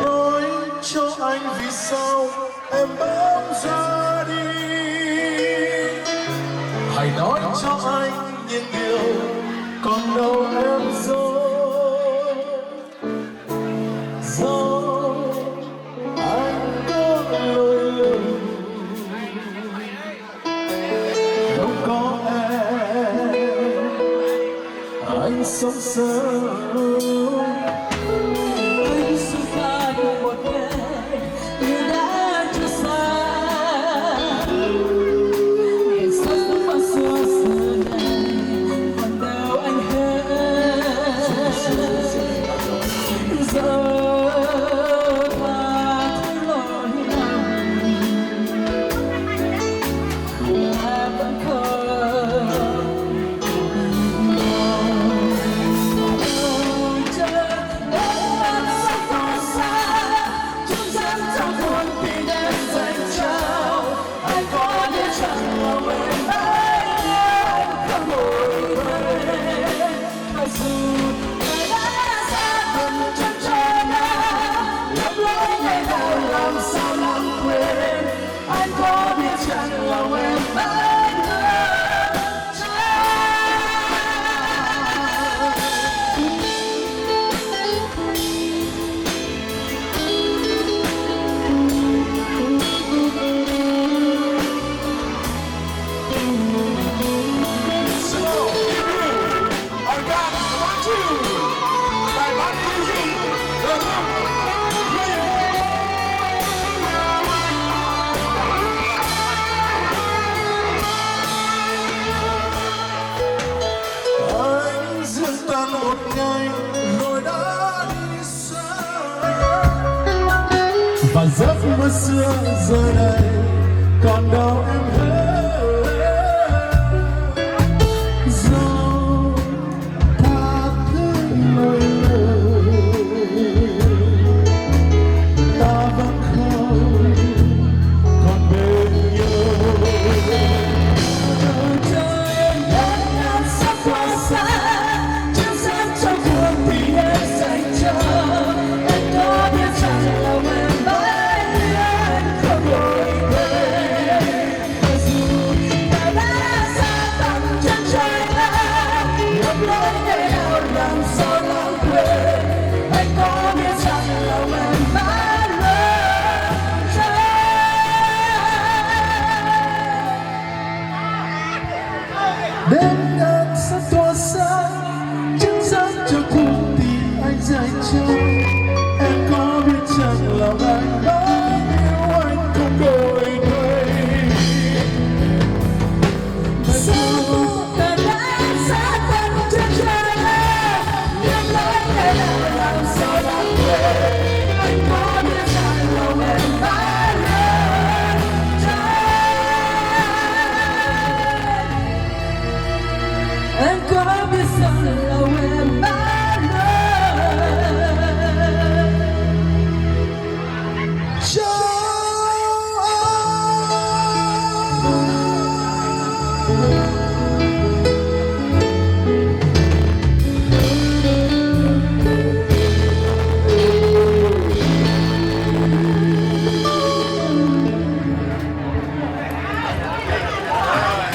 Nói cho anh vì sao em bỗng ra đi, hãy nói cho anh những điều còn đâu em rồi. Do anh có lỗi lầm, không có em anh sống sao. Một ngày rồi đã đi xa, và giấc mơ xưa giờ này còn đâu